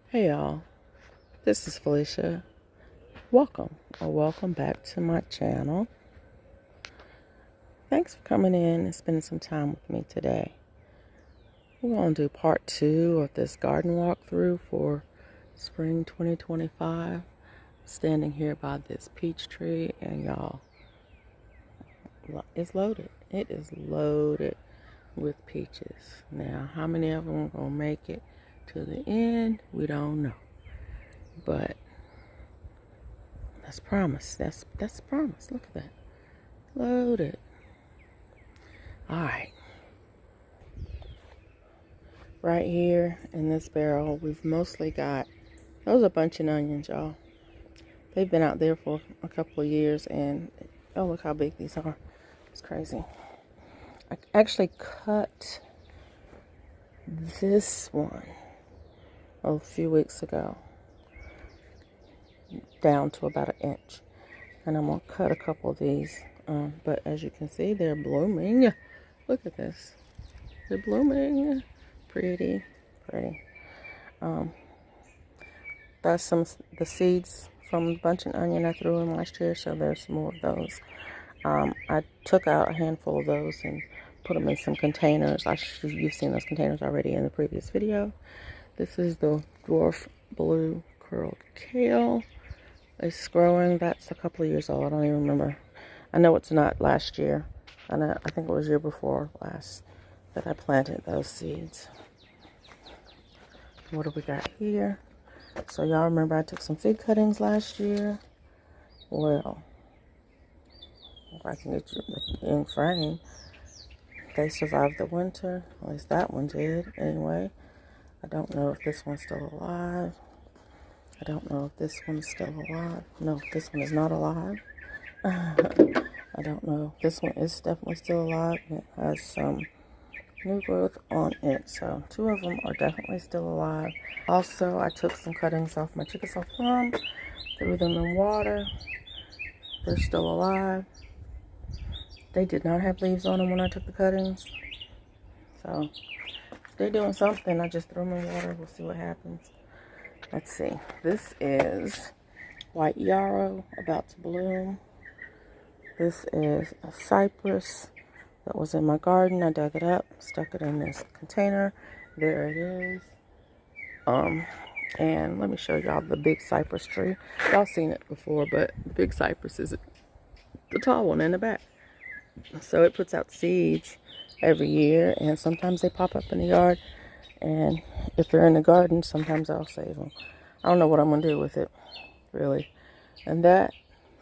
Hey y'all, this is Felicia. Welcome back to my channel. Thanks for coming in and spending some time with me today. We're going to do part 2 of this garden walkthrough for spring 2025. Standing here by this peach tree, and y'all, it's loaded. It is loaded with peaches. Now, how many of them are going to make it to the end? We don't know. But that's promise. That's promise. Look at that. Loaded. Alright. Right here in this barrel, we've mostly got, those are bunching onions, y'all. They've been out there for a couple of years, and oh, look how big these are. It's crazy. I actually cut this one a few weeks ago down to about 1 inch. And I'm going to cut a couple of these. But as you can see, they're blooming. Look at this. They're blooming. Pretty. That's some the seeds from the bunching onion I threw in last year, so there's more of those. I took out a handful of those and put them in some containers. You've seen those containers already in the previous video. This is the dwarf blue curled kale. It's growing. That's a couple of years old. I don't even remember. I know it's not last year. I think it was year before last that I planted those seeds. What do we got here? So y'all remember I took some fig cuttings last year. Well, if I can get you in frame, they survived the winter. At least that one did. Anyway, I don't know if this one's still alive. I don't know if this one is still alive. No, this one is not alive. I don't know. This one is definitely still alive. It has some new growth on it. So 2 of them are definitely still alive. Also, I took some cuttings off my Chickasaw plum, threw them in water. They're still alive. They did not have leaves on them when I took the cuttings. So if they're doing something, I just threw them in water. We'll see what happens. Let's see. This is white yarrow about to bloom. This is a cypress that was in my garden. I dug it up, stuck it in this container. There it is. And let me show y'all the big cypress tree. Y'all seen it before, but the big cypress is the tall one in the back. So it puts out seeds every year, and sometimes they pop up in the yard. And if they're in the garden, sometimes I'll save them. I don't know what I'm going to do with it, really. And that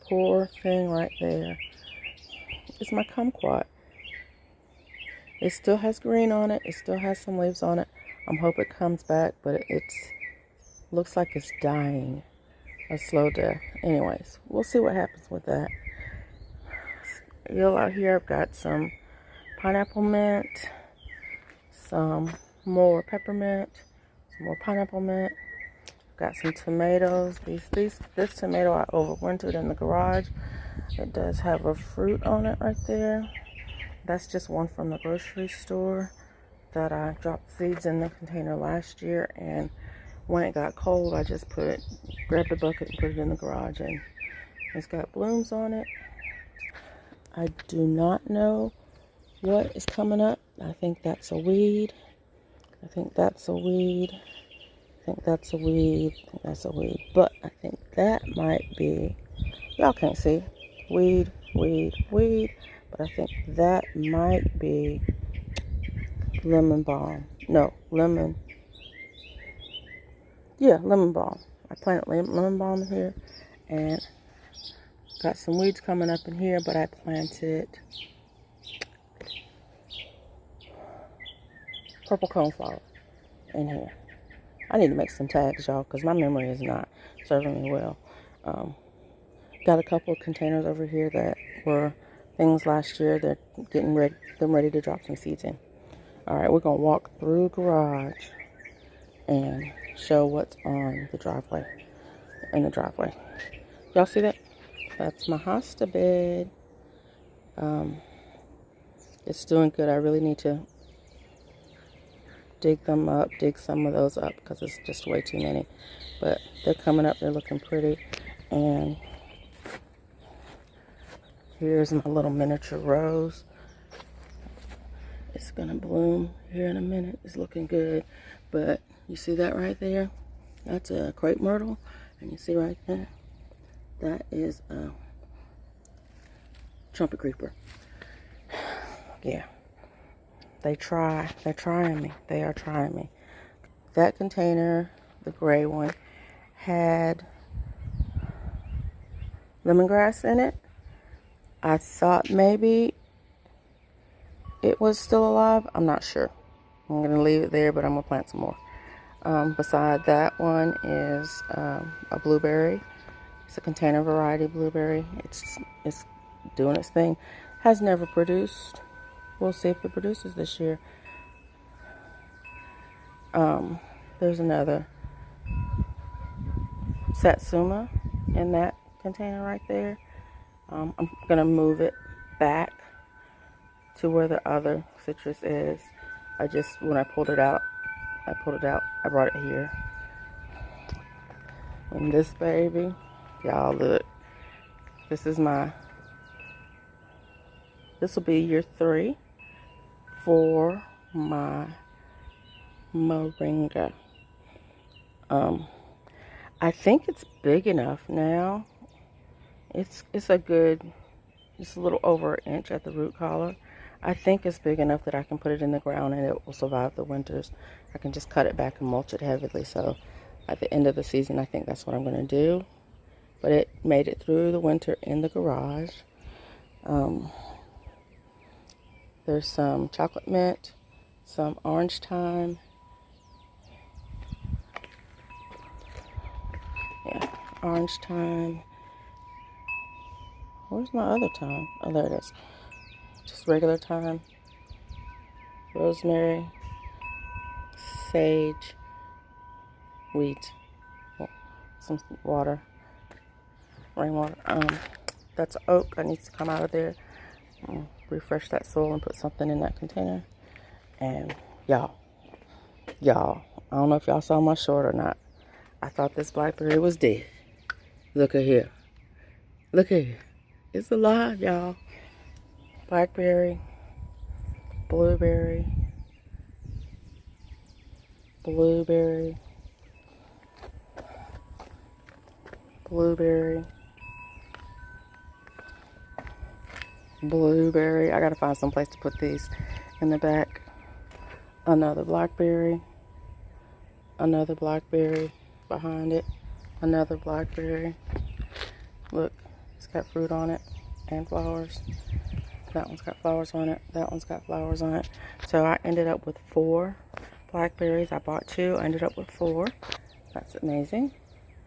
poor thing right there is my kumquat. It still has green on it. It still has some leaves on it. I'm hoping it comes back, but it looks like it's dying a slow death. Anyways, we'll see what happens with that. Out here, I've got some pineapple mint, some more peppermint, some more pineapple mint. Got some tomatoes. This tomato I overwintered in the garage. It does have a fruit on it right there. That's just one from the grocery store that I dropped seeds in the container last year, and when it got cold, I just grabbed a bucket and put it in the garage, and it's got blooms on it. I do not know what is coming up. I think that's a weed. I think that's a weed. I think that's a weed. I think that's a weed. But I think that might be, y'all can't see, weed. But I think that might be lemon balm. No, lemon. Yeah, lemon balm. I planted lemon balm here, and got some weeds coming up in here, but I planted purple coneflower in here. I need to make some tags, y'all, because my memory is not serving me well. Got a couple of containers over here that were things last year. They're getting ready to drop some seeds in. All right, we're going to walk through the garage and show what's on the driveway. In the driveway. Y'all see that? That's my hosta bed. It's doing good. I really need to dig them up, dig some of those up because it's just way too many. But they're coming up, they're looking pretty. And here's my little miniature rose. It's gonna bloom here in a minute. It's looking good. But you see that right there? That's a crepe myrtle. And you see right there? That is a trumpet creeper. Yeah. They're trying me. They are trying me. That container, the gray one, had lemongrass in it. I thought maybe it was still alive. I'm not sure. I'm going to leave it there, but I'm going to plant some more. Beside that one is a blueberry. It's a container variety blueberry. It's doing its thing. Has never produced. We'll see if it produces this year. There's another satsuma in that container right there. I'm going to move it back to where the other citrus is. When I pulled it out, I brought it here. And this baby, y'all look, this will be year 3 for my moringa. I think it's big enough now. It's a little over an inch at the root collar. I think it's big enough that I can put it in the ground and it will survive the winters. I can just cut it back and mulch it heavily. So at the end of the season, I think that's what I'm going to do. But it made it through the winter in the garage. There's some chocolate mint, some orange thyme. Yeah, orange thyme. Where's my other thyme? Oh, there it is. Just regular thyme. Rosemary. Sage. Wheat. Some water. Rainwater. That's oak. I need to come out of there. Refresh that soil and put something in that container. And y'all, I don't know if y'all saw my short or not. I thought this blackberry was dead. Look at here. Look at here. It's alive, y'all. Blackberry, blueberry, blueberry, blueberry, blueberry. I gotta find some place to put these in the back. Another blackberry behind it, another blackberry. Look, it's got fruit on it and flowers. That one's got flowers on it. That one's got flowers on it. So I ended up with 4 blackberries. I bought 2. I ended up with 4. That's amazing.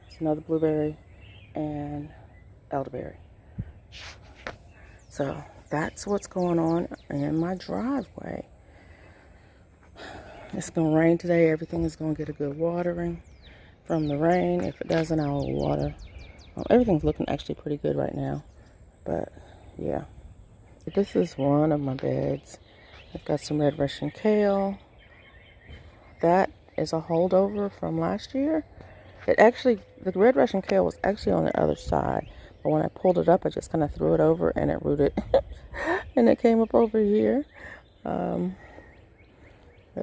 It's another blueberry and elderberry. So that's what's going on in my driveway. It's going to rain today. Everything is going to get a good watering from the rain. If it doesn't, I'll water. Everything's looking actually pretty good right now. But yeah. This is one of my beds. I've got some red Russian kale. That is a holdover from last year. The red Russian kale was actually on the other side. But when I pulled it up, I just kind of threw it over and it rooted. And it came up over here. Red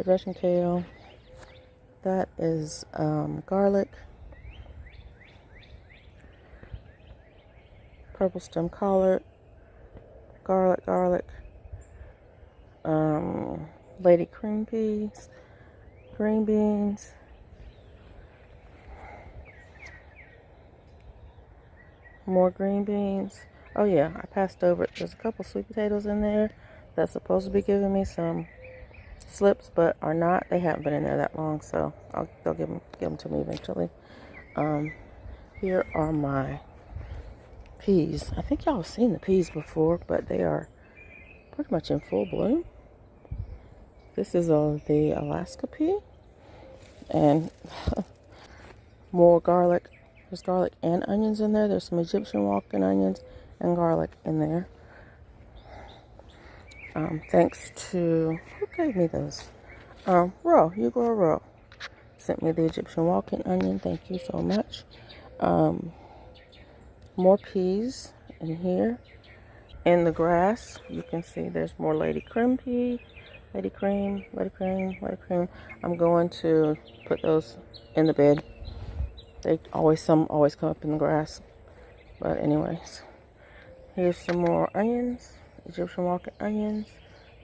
Russian kale. That is garlic. Purple stem collard. Garlic. Lady cream peas. Green beans. More green beans. Oh yeah, I passed over it. There's a couple sweet potatoes in there that's supposed to be giving me some slips, but are not. They haven't been in there that long, so they'll give them to me eventually. Here are my peas. I think y'all have seen the peas before, but they are pretty much in full bloom. This is the Alaska pea. And more garlic. There's garlic and onions in there. There's some Egyptian walking onions and garlic in there. Thanks to, who gave me those? Ro, you grow Ro. Sent me the Egyptian walking onion. Thank you so much. More peas in here. In the grass, you can see there's more Lady Cream pea. Lady Cream, Lady Cream, Lady Cream. I'm going to put those in the bed. Some always come up in the grass. But anyways, here's some more onions, Egyptian walking onions,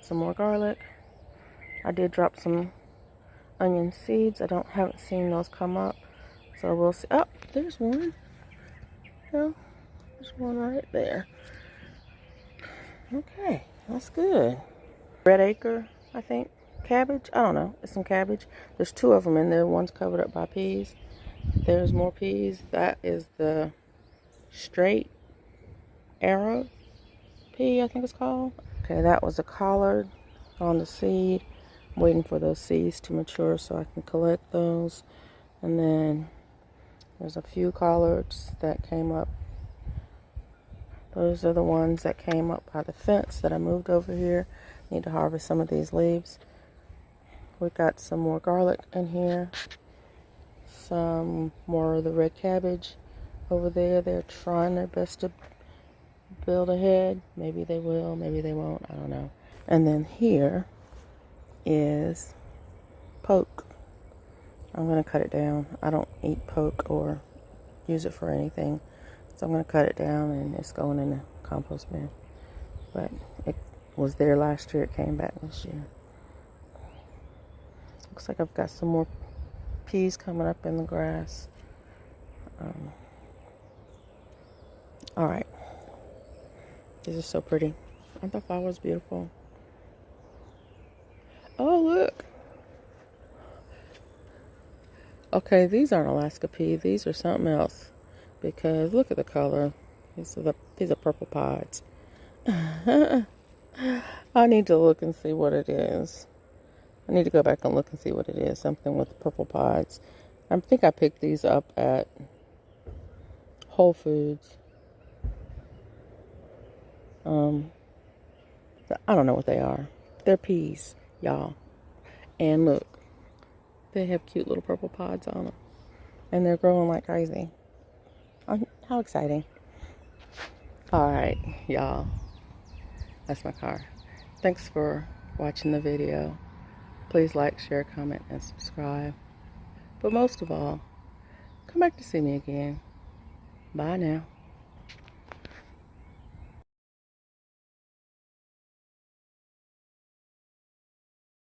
some more garlic. I did drop some onion seeds. Haven't seen those come up, so we'll see. Oh, there's one. Yeah, there's one right there. Okay, that's good. Red acre, I think. Cabbage. I don't know. It's some cabbage. There's two of them in there. One's covered up by peas. There's more peas. That is the straight arrow pea, I think it's called. Okay, that was a collard on the seed. I'm waiting for those seeds to mature so I can collect those. And then there's a few collards that came up. Those are the ones that came up by the fence that I moved over here. Need to harvest some of these leaves. We got some more garlic in here. Some more of the red cabbage over there. They're trying their best to build ahead. Maybe they will, maybe they won't. I don't know. And then here is poke. I'm going to cut it down. I don't eat poke or use it for anything. So I'm going to cut it down and it's going in the compost bin. But it was there last year. It came back this year. Looks like I've got some more peas coming up in the grass. Alright. These are so pretty. Aren't the flowers beautiful? Oh, look. Okay, these aren't Alaska pea. These are something else. Because look at the color. These are purple pods. I need to look and see what it is. I need to go back and look and see what it is. Something with purple pods. I think I picked these up at Whole Foods. I don't know what they are. They're peas, y'all. And look, they have cute little purple pods on them. And they're growing like crazy. How exciting. Alright, y'all. That's my car. Thanks for watching the video. Please like, share, comment, and subscribe. But most of all, come back to see me again. Bye now.